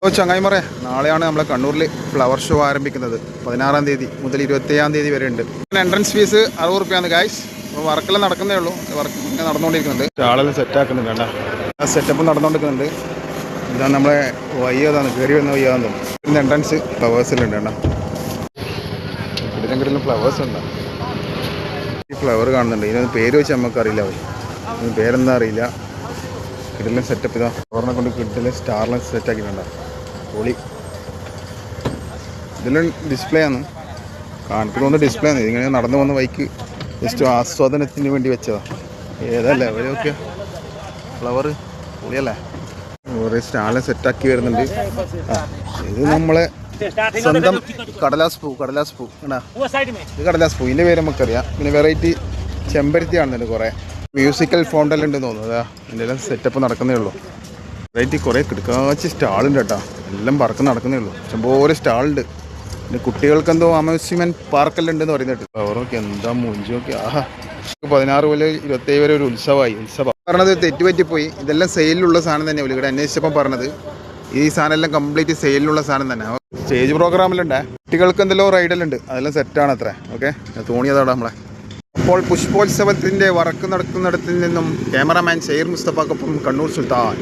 അപ്പോൾ ചങ്ങായിമറേ, നാളെയാണ് നമ്മളെ കണ്ണൂരിൽ ഫ്ലവർ ഷോ ആരംഭിക്കുന്നത്. 16-ാം തീയതി മുതൽ 27-ാം തീയതി വരെ ഉണ്ട്. എൻട്രൻസ് ഫീസ് 60 റുപ്യാണ് ഗായ്സ്. അപ്പോൾ വർക്കെല്ലാം നടക്കുന്നേ ഉള്ളൂ. വർക്ക് നടന്നുകൊണ്ടിരിക്കുന്നുണ്ട്. ആളെല്ലാം സെറ്റാക്കുന്നുണ്ട്. വേണ്ട ആ സെറ്റപ്പ് നടന്നുകൊണ്ടിരിക്കുന്നുണ്ട്. ഇതാണ് നമ്മളെ വയ്യാതാണ്, കയറി വരുന്ന വയ്യാന്ന് തോന്നുന്നു. പിന്നെ എൻട്രൻസ് ഫ്ലവേഴ്സിലുണ്ട്. വേണ്ട കിടിലും ഫ്ലവേഴ്സ് ഉണ്ട്. ഈ ഫ്ലവർ കാണുന്നുണ്ട്. ഇതിനൊന്ന് പേര് വെച്ച് നമുക്കറിയില്ല. ഇതിന് പേരെന്താ അറിയില്ല. കിടിലും സെറ്റപ്പ് ഇതാ ഫ്ലവറിനെ കൊണ്ട് കിടിലും സ്റ്റാറിലും സെറ്റാക്കിയിട്ടുണ്ടോ. പൊളി. ഇതിലും ഡിസ്പ്ലേ ആണ് കാണിക്കുന്ന ഡിസ്പ്ലേ ആണ്. ഇതിങ്ങനെ നടന്നു വന്ന ബൈക്ക് ജസ്റ്റ് ആസ്വാദനത്തിന് വേണ്ടി വെച്ചതാ. ഏതല്ലേ അവരൊക്കെ ഫ്ലവർ പൊളിയല്ലേ. കുറേ സ്റ്റാള് സെറ്റാക്കി വരുന്നുണ്ട്. ഇത് നമ്മളെ സ്വന്തം കടലാസ് പൂ എന്നാ ഇത് കടലാസ് പൂ. ഇതിൻ്റെ പേര് നമുക്കറിയാം. പിന്നെ വെറൈറ്റി ചെമ്പരത്തി കാണുന്നുണ്ട്. കുറേ മ്യൂസിക്കൽ ഫോണ്ടെല്ലാം ഉണ്ടെന്ന് തോന്നുന്നു. അതാ ഇതിൻ്റെ എല്ലാം സെറ്റപ്പ് നടക്കുന്നേ ഉള്ളൂ. വെറൈറ്റി കുറേ കിടക്കാച്ച് സ്റ്റാളുണ്ട് കേട്ടോ. എല്ലാം പറക്ക് നടക്കുന്നേ ഉള്ളൂ. ഇഷ്ടംപോലെ സ്റ്റാളുണ്ട്. പിന്നെ കുട്ടികൾക്ക് എന്തോ അമ്യൂസ്മെൻറ്റ് പാർക്കെല്ലാം ഉണ്ടെന്ന് പറയുന്നുണ്ട്. അവരൊക്കെ എന്താ മൂഞ്ചൊക്കെ. 16 മുതൽ 27 വരെ ഒരു ഉത്സവം പറഞ്ഞത് തെറ്റുപറ്റിപ്പോയി. ഇതെല്ലാം സെയിലിലുള്ള സാധനം തന്നെ. ഇവിടെ അന്വേഷിച്ചപ്പം പറഞ്ഞത് ഈ സാധനം എല്ലാം കംപ്ലീറ്റ് സെയിലിലുള്ള സാധനം തന്നെ. സ്റ്റേജ് പ്രോഗ്രാമിലുണ്ട്. കുട്ടികൾക്ക് എന്തെല്ലോ റൈഡെല്ലാം ഉണ്ട്. അതെല്ലാം സെറ്റാണ് അത്ര. ഓക്കെ, തോന്നിയതാണ് നമ്മളെ. അപ്പോൾ പുഷ്പോത്സവത്തിൻ്റെ വർക്ക് നടക്കുന്നിടത്തിൽ നിന്നും ക്യാമറാമാൻ ഷെയർ മുസ്തഫാക്കൊപ്പം കണ്ണൂർ സുൽത്താൻ.